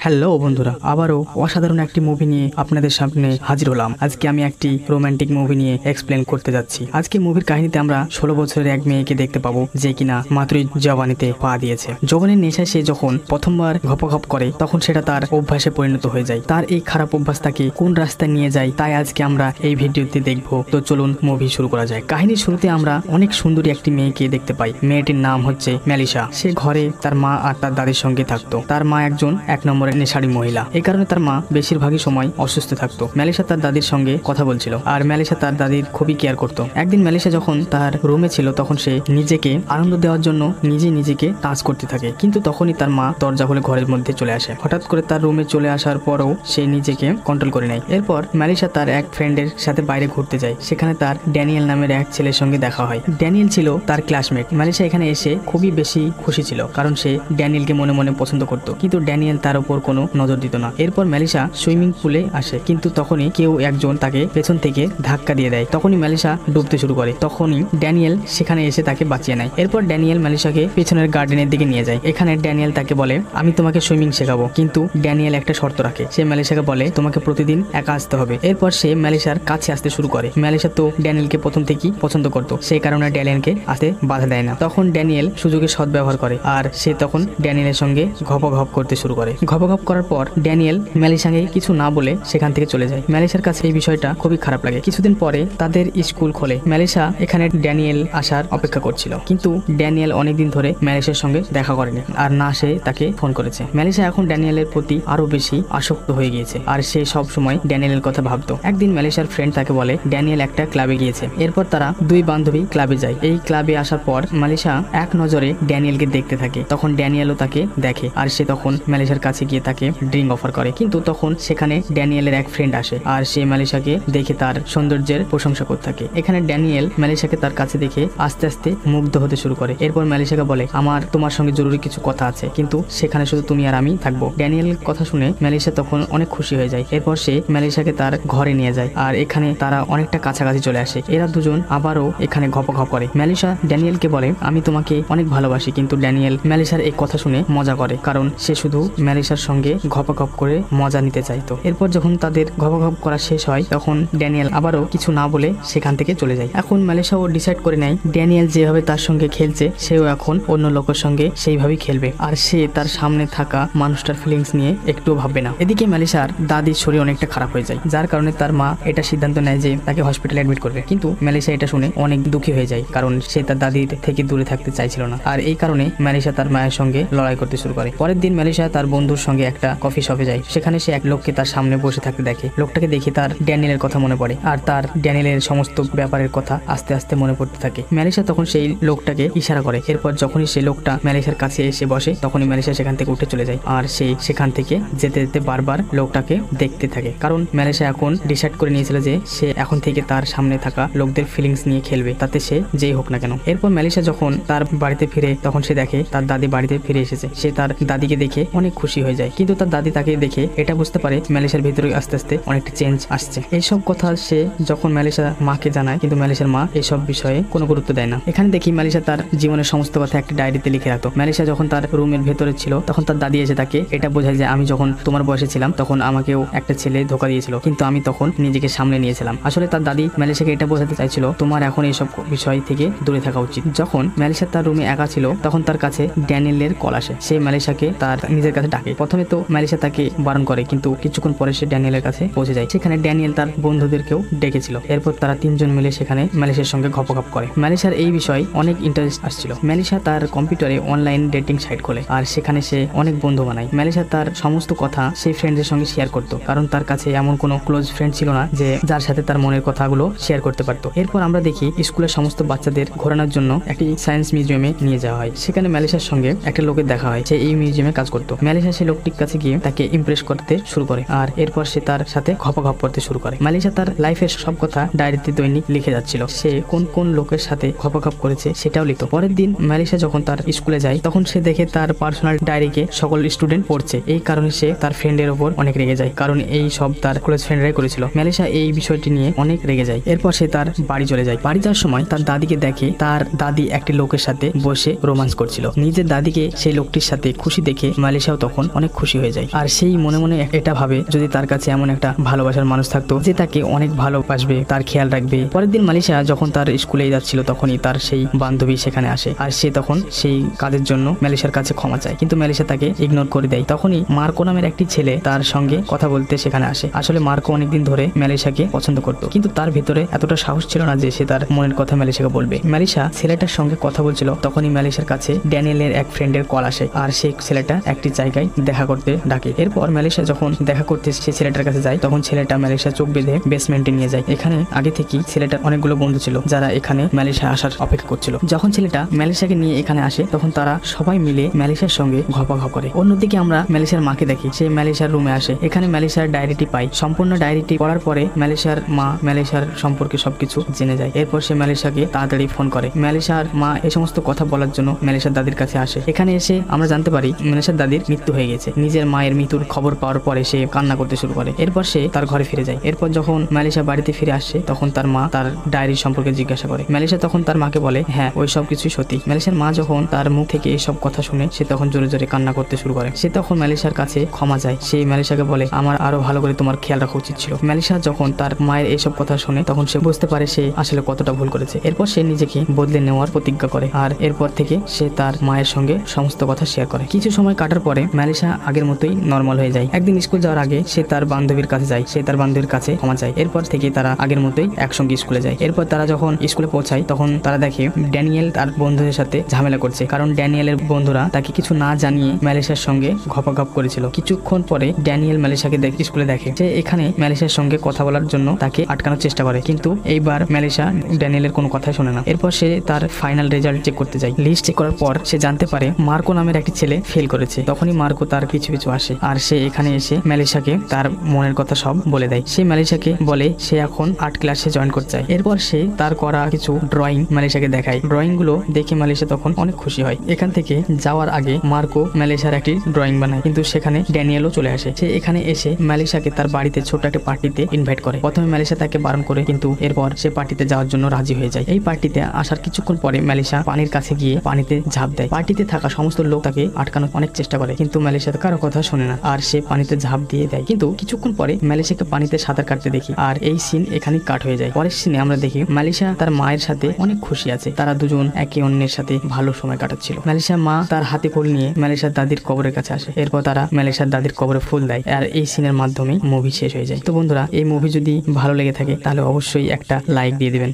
Hello বন্ধুরা, আবারও অসাধারণ একটি মুভি নিয়ে আপনাদের সামনে হাজির হলাম। আজকে আমি একটি রোমান্টিক মুভি নিয়ে এক্সপ্লেন করতে যাচ্ছি। আজকে মুভির কাহিনীতে আমরা 16 বছরের এক মেয়েকে দেখতে পাবো যে কিনা মাত্রই জওয়ানিতে পা দিয়েছে। যৌবনের নেশায় সে যখন প্রথমবার ঘপঘপ করে তখন সেটা তার অভ্যাসে পরিণত হয়ে যায়। তার এই খারাপ অভ্যাস তাকে কোন রাস্তায় নিয়ে যায় তাই আজকে আমরা এই ভিডিওতে দেখবো। তো চলুন মুভি শুরু করা যায়। কাহিনীর শুরুতে আমরা অনেক সুন্দরী একটি মেয়েকে দেখতে পাই। মেয়েটির নাম হচ্ছে মেলিসা। সে ঘরে তার মা আর তার দাদির সঙ্গে থাকতো। তার মা একজন 1 নম্বরের নেশাড়ি মহিলা। এই কারণে তার মা বেশিরভাগই সময় অসুস্থ থাকতো। মেলিসা তার দাদির সঙ্গে কথা বলছিল আর মেলিসা তার দাদির খুবই কেয়ার করত। একদিন মেলিসা যখন তার রুমে ছিল তখন সে নিজেকে আনন্দ দেওয়ার জন্য নিজেকে টাচ করতে থাকে, কিন্তু তখনই তার মা দরজা খুলে ঘরের মধ্যে চলে আসে। হঠাৎ করে তার রুমে চলে আসার পরও সে নিজেকে কন্ট্রোল করে নেয়। এরপর মেলিসা তার এক ফ্রেন্ডের সাথে বাইরে ঘুরতে যায়। সেখানে তার ড্যানিয়েল নামের এক ছেলের সঙ্গে দেখা হয়। ড্যানিয়েল ছিল তার ক্লাসমেট। মেলিসা এখানে এসে খুবই বেশি খুশি ছিল, কারণ সে ড্যানিয়েলকে মনে মনে পছন্দ করত, কিন্তু ড্যানিয়েল তার উপর কোনো নজর দিত না। এরপর মেলিসা সুইমিং পুলে আসে, কিন্তু তখনই কেউ একজন তাকে পেছন থেকে ধাক্কা দিয়ে দেয়। তখনই মেলিসা ডুবতে শুরু করে। তখনই ড্যানিয়েল সেখানে এসে তাকে বাঁচিয়ে নেয়। এরপর ড্যানিয়েল মেলিসাকে পেছনের গার্ডেনের দিকে নিয়ে যায়। এখানে ড্যানিয়েল তাকে বলে, আমি তোমাকে সুইমিং শেখাবো, কিন্তু ড্যানিয়েল একটা শর্ত রাখে। সে মেলিসাকে বলে, তোমাকে প্রতিদিন একা আসতে হবে। এরপর সে মেলিসার কাছে আসতে শুরু করে। মেলিসা তো ড্যানিয়েলকে প্রথম থেকেই পছন্দ করতো, সেই কারণে ড্যানিয়েলকে আসতে বাধা দেয় না। তখন ড্যানিয়েল সুযোগের সদ্ব্যবহার করে আর সে তখন ড্যানিয়েলের সঙ্গে ঘপঘপ করতে শুরু করে। ঘপঘপ করার পর ড্যানিয়েল মেলিসাকে কিছু না বলে সেখান থেকে চলে যায়। মেলিসার কাছে এই বিষয়টা খুবই খারাপ লাগে। কিছুদিন পরে তাদের স্কুল খোলে। মেলিসা এখানে ড্যানিয়েল আসার অপেক্ষা করছিল, কিন্তু ড্যানিয়েল অনেকদিন ধরে মেলিসার সঙ্গে দেখা করেনি আর না সে তাকে ফোন করেছে। মেলিসা এখন ড্যানিয়েলের প্রতি আরো বেশি আসক্ত হয়ে গিয়েছে আর সে সব সময় ড্যানিয়েলের কথা ভাবতো। একদিন মেলিসার ফ্রেন্ড তাকে বলে ড্যানিয়েল একটা ক্লাবে গিয়েছে। এরপর তারা দুই বান্ধবী ক্লাবে যায়। এই ক্লাবে আসার পর মেলিসা এক নজরে ড্যানিয়েলকে দেখতে থাকে। তখন ড্যানিয়েলও তাকে দেখে আর সে তখন মেলিসার কাছে গিয়ে তাকে ড্রিঙ্ক অফার করে, কিন্তু তখন সেখানে ড্যানিয়েলের এক ফ্রেন্ড আসে আর সে মেলিসাকে দেখে তার সৌন্দর্যের প্রশংসা করতে থাকে। এখানে ড্যানিয়েল মেলিসাকে তার কাছে দেখে আস্তে আস্তে মুগ্ধ হতে শুরু করে। এরপর মেলিসাকে বলে, আমার তোমার সঙ্গে জরুরি কিছু কথা আছে, কিন্তু সেখানে শুধু তুমি আর আমি থাকবো। ড্যানিয়েলের কথা শুনে মেলিসা তখন অনেক খুশি হয়ে যায়। এরপর সে মেলিসাকে তার ঘরে নিয়ে যায় আর এখানে তারা অনেকটা কাছাকাছি চলে আসে। এরা দুজন আবারও এখানে ঘপঘপ করে। মেলিসা ড্যানিয়েলকে বলে, আমি তোমাকে অনেক ভালোবাসি, কিন্তু ড্যানিয়েল মেলিসার এই কথা শুনে মজা করে, কারণ সে শুধু মেলিসার সঙ্গে ঘপঘপ করে মজা নিতে চাইতো। এরপর যখন তাদের ঘপঘপ করা শেষ হয় তখন ড্যানিয়েল আবারও কিছু না বলে সেখান থেকে চলে যায়। এখন মেলিসা ও ডিসাইড করে নেয় ড্যানিয়েল যেভাবে তার সঙ্গে খেলছে সেও এখন অন্য লোকের সঙ্গে সেইভাবেই খেলবে আর সে তার সামনে থাকা মানুষটার ফিলিংস নিয়ে একটুও ভাববে না। এদিকে মেলিসার দাদির শরীর অনেকটা খারাপ হয়ে যায়, যার কারণে তার মা এটা সিদ্ধান্ত নেয় যে তাকে হসপিটালে অ্যাডমিট করবে, কিন্তু মেলিসা এটা শুনে অনেক দুঃখী হয়ে যায়, কারণ সে তার দাদির থেকে দূরে থাকতে চাইছিল না। আর এই কারণে মেলিসা তার মায়ের সঙ্গে লড়াই করতে শুরু করে। পরের দিন মেলিসা তার বন্ধুর সঙ্গে একটা কফি শপে যায়। সেখানে সে এক লোককে তার সামনে বসে থাকতে দেখে। লোকটাকে দেখে তার ড্যানিয়েলের কথা মনে পড়ে আর তার ড্যানিয়েলের সমস্ত ব্যাপারের কথা আস্তে আস্তে মনে পড়তে থাকে। মেলিসা তখন সেই লোকটাকে ইশারা করে। এরপর যখনই সেই লোকটা মেলিসার কাছে এসে বসে তখনই মেলিসা সেখান থেকে উঠে চলে যায় আর সে সেখান থেকে যেতে যেতে বারবার লোকটাকে দেখতে থাকে, কারণ মেলিসা এখন ডিসাইড করে নিয়েছিল যে সে এখন থেকে তার সামনে থাকা লোকদের ফিলিংস নিয়ে খেলবে, তাতে সে যেই হোক না কেন। এরপর মেলিসা যখন তার বাড়িতে ফিরে তখন সে দেখে তার দাদি বাড়িতে ফিরে এসেছে। সে তার দাদিকে দেখে অনেক খুশি হয়ে যায়, কিন্তু তার দাদি তাকে দেখে এটা বুঝতে পারে মেলিসার ভিতরে আস্তে আস্তে অনেকটা চেঞ্জ আসছে। এইসব কথা সে যখন মেলিসা মাকে জানায়, কিন্তু মেলিসার মা এইসব বিষয়ে কোনো গুরুত্ব দেয় না। এখানে দেখি মেলিসা তার জীবনের সমস্ত কথা একটা ডায়েরিতে লিখে রাখতো। মেলিসা যখন তার রুমের ভেতরে ছিল তখন তার দাদি এসে তাকে এটা বোঝায় যে আমি যখন তোমার বয়সে ছিলাম তখন আমাকেও একটা ছেলে ধোকা দিয়েছিল, কিন্তু আমি তখন নিজেকে সামলে নিয়েছিলাম। আসলে তার দাদি মেলিসাকে এটা বোঝাতে চাইছিল তোমার এখন এইসব বিষয় থেকে দূরে থাকা উচিত। যখন মেলিসা তার রুমে একা ছিল তখন তার কাছে ড্যানিয়েলের কল আসে। সে মেলিসাকে তার নিজের কাছে ডাকে। প্রথমে তো মেলিসা তাকে বারণ করে, কিন্তু কিছুক্ষণ পরে সে ড্যানিয়েলের কাছে পৌঁছে যায়। সেখানে ড্যানিয়েল তার বন্ধুদেরকেও ডেকেছিল। এরপর তারা তিনজন মিলে সেখানে মেলিসার সঙ্গে ঘপঘপ করে। মেলিসার এই বিষয়ে অনেক ইন্টারেস্ট আসছিল। মেলিসা তার কম্পিউটারে অনলাইন ডেটিং সাইট খোলে আর সেখানে সে অনেক বন্ধু বানায়। মেলিসা তার সমস্ত কথা সেই ফ্রেন্ডের সঙ্গে শেয়ার করতো, কারণ তার কাছে এমন কোনো ক্লোজ ফ্রেন্ড ছিল না যে যার সাথে তার মনের কথাগুলো শেয়ার করতে পারতো। এরপর আমরা দেখি স্কুলের সমস্ত বাচ্চাদের ঘোরানোর জন্য একটি সায়েন্স মিউজিয়ামে নিয়ে যাওয়া হয়। সেখানে মেলিসার সঙ্গে একটা লোকের দেখা হয়, সে এই মিউজিয়ামে কাজ করতো। মেলিসা সেই লোকটির কাছে গিয়ে তাকে ইমপ্রেস করতে শুরু করে আর এরপর সে তার সাথে ঘপঘপ করতে শুরু করে। মেলিসা তার লাইফের সব কথা ডায়েরিতে দৈনিক লিখে যাচ্ছিল। সে কোন কোন লোকের সাথে ঘপঘপ করেছে সেটাও লিখতো। পরের দিন মেলিসা যখন তার স্কুলে যায় তখন সে দেখে তার পার্সোনাল ডায়েরিকে সকল স্টুডেন্ট পড়ছে। এই কারণে সে তার ফ্রেন্ডের ওপর অনেক রেগে যায়, কারণ এই সব তার কলেজ ফ্রেন্ডরাই করেছিল। মেলিসা এই বিষয়টি নিয়ে অনেক রেগে যায়। এরপর সে তার বাড়ি চলে যায়। বাড়ি যাওয়ার সময় তার দাদিকে দেখে তার দাদি একটি লোকের সাথে বসে রোমান্স করছিল। নিজের দাদিকে সেই লোকটির সাথে খুশি দেখে মেলিসাও তখন অনেক অনেক খুশি হয়ে যায়। আর সেই মনে মনে এটা ভাবে যদি তার কাছে এমন একটা ভালোবাসার মানুষ থাকতো যে তাকে অনেক ভালোবাসবে, তার খেয়াল রাখবে। পরের দিন মালিশা যখন তার স্কুলে যাচ্ছিল তখনই তার সেই বান্ধবী সেখানে আসে, আর সে তখন সেই কাজের জন্য মেলিশার কাছে ক্ষমা চায়, কিন্তু মেলিশা তাকে ইগনোর করে দেয়। তখনই মার্কো নামের একটি ছেলে তার সঙ্গে কথা বলতে সেখানে আসে। আসলে মার্কো অনেকদিন ধরে মেলিশাকে পছন্দ করতো, কিন্তু তার ভিতরে এতটা সাহস ছিল না যে সে তার মনের কথা মেলিশাকে বলবে। মেলিশা ছেলেটার সঙ্গে কথা বলছিল, তখনই মেলিশার কাছে ড্যানিয়েলের এক ফ্রেন্ডের কল আসে, আর সেই ছেলেটা একটি জায়গায় দেখা করতে ডাকে। এরপর মেলিশা যখন দেখা করতে সেই ছেলেটার কাছে যায়, তখন ছেলেটা মেলিশা চোখ বেঁধে বেসমেন্টে নিয়ে যায়। এখানে আগে থেকেই ছেলেটার অনেকগুলো বন্ধু ছিল যারা এখানে মেলিশা আসার অপেক্ষা করছিল। যখন ছেলেটা মেলিশাকে নিয়ে এখানে আসে তখন তারা সবাই মিলে মেলিশার সঙ্গে ঘপাঘপ করে। অন্যদিকে আমরা মেলিশার মাকে দেখি, সে মেলিশার রুমে আসে। এখানে মেলিশার ডায়েরিটি পাই। সম্পূর্ণ ডায়েরিটি পড়ার পরে মেলিশার মা মেলিশার সম্পর্কে সবকিছু জেনে যায়। এরপর সে মেলিশাকে তাড়াতাড়ি ফোন করে। মেলিশার মা এই সমস্ত কথা বলার জন্য মেলিশার দাদির কাছে আসে। এখানে এসে আমরা জানতে পারি মেলিশার দাদির মৃত্যু হয়ে গেছে। নিজের মায়ের মৃত্যুর খবর পাওয়ার পরে সে কান্না করতে শুরু করে। এরপর সে তার ঘরে ফিরে যায়। এরপর যখন মেলিশা বাড়িতে ফিরে আসে তখন তার মা তার ডায়েরি সম্পর্কে জিজ্ঞাসা করে। মেলিশা তখন তার মাকে বলে হ্যাঁ ওই সব কিছুই সত্যি। মেলিশার মা যখন তার মুখ থেকে এইসব কথা শুনে সে তখন জোরে জোরে কান্না করতে শুরু করে। সে তখন মেলিশার কাছে ক্ষমা চায়। সেই মেলিশাকে বলে আমার আরো ভালো করে তোমার খেয়াল রাখা উচিত ছিল। মেলিশা যখন তার মায়ের এইসব কথা শুনে তখন সে বুঝতে পারে সে আসলে কতটা ভুল করেছে। এরপর সে নিজেকে বদলে নেওয়ার প্রতিজ্ঞা করে, আর এরপর থেকে সে তার মায়ের সঙ্গে সমস্ত কথা শেয়ার করে। কিছু সময় কাটার পরে মেলিশা আগের মতোই নর্মাল হয়ে যায়। একদিন স্কুল যাওয়ার আগে সে তার বান্ধবীর কাছে যায়। সে তার বান্ধবীর কাছে ক্ষমা চায়। এরপর থেকে তারা আগের মতোই একসঙ্গে স্কুলে যায়। এরপর তারা যখন স্কুলে পৌঁছায় তখন তারা দেখে ড্যানিয়েল তার বন্ধুদের সাথে ঝামেলা করছে, কারণ ড্যানিয়েলের বন্ধুরা তাকে কিছু না জানিয়ে মেলিশার সঙ্গে ঘপাঘপ করেছিল। কিছুক্ষণ পরে ড্যানিয়েল মেলিশাকে স্কুলে দেখে। সে এখানে মেলিশার সঙ্গে কথা বলার জন্য তাকে আটকানোর চেষ্টা করে, কিন্তু এইবার মেলিশা ড্যানিয়েলের কোনো কথাই শোনে না। এরপর সে তার ফাইনাল রেজাল্ট চেক করতে যায়। লিস্ট চেক করার পর সে জানতে পারে মার্কো নামের একটি ছেলে ফেল করেছে। তখনই মার্কো তার পিছু পিছু আসে, আর সে এখানে এসে মেলিশাকে তার মনের কথা সব বলে দেয়। সে মেলিশাকে বলে সে এখন আর্ট ক্লাসে জয়েন করতে চায়। এরপর সে তার করা কিছু ড্রয়িং মেলিশাকে দেখায়। ড্রয়িং গুলো দেখে মেলিশা তখন অনেক খুশি হয়। এখান থেকে যাওয়ার আগে মার্কো মেলিশার একটি ড্রয়িং বানায়, কিন্তু সেখানে ড্যানিয়েলও চলে আসে। সে এখানে এসে মেলিশাকে তার বাড়িতে ছোট একটা পার্টিতে ইনভাইট করে। প্রথমে মেলিশা তাকে বারণ করে, কিন্তু এরপর সে পার্টিতে যাওয়ার জন্য রাজি হয়ে যায়। এই পার্টিতে আসার কিছুক্ষণ পরে মেলিশা পানির কাছে গিয়ে পানিতে ঝাঁপ দেয়। পার্টিতে থাকা সমস্ত লোক তাকে আটকানোর অনেক চেষ্টা করে, কিন্তু মেলিশা কারো কথা শোনে না, আর সে পানিতে ঝাঁপ দিয়ে দেয়। কিন্তু কিছুক্ষণ পরে মেলিশাকে পানিতে সাঁতার কাটতে দেখি, আর এই সিন এখানে কাট হয়ে যায়। পরের সিনে আমরা দেখি মেলিশা তার মায়ের সাথে অনেক খুশি আছে। তারা দুজন একে অন্যের সাথে ভালো সময় কাটাচ্ছিল। মেলিশার মা তার হাতে ফুল নিয়ে মেলিশার দাদির কবরের কাছে আসে। এরপর তারা মেলিশার দাদির কবরে ফুল দেয়, আর এই সিনের মাধ্যমে মুভি শেষ হয়ে যায়। তো বন্ধুরা, এই মুভি যদি ভালো লেগে থাকে তাহলে অবশ্যই একটা লাইক দিয়ে দিবেন।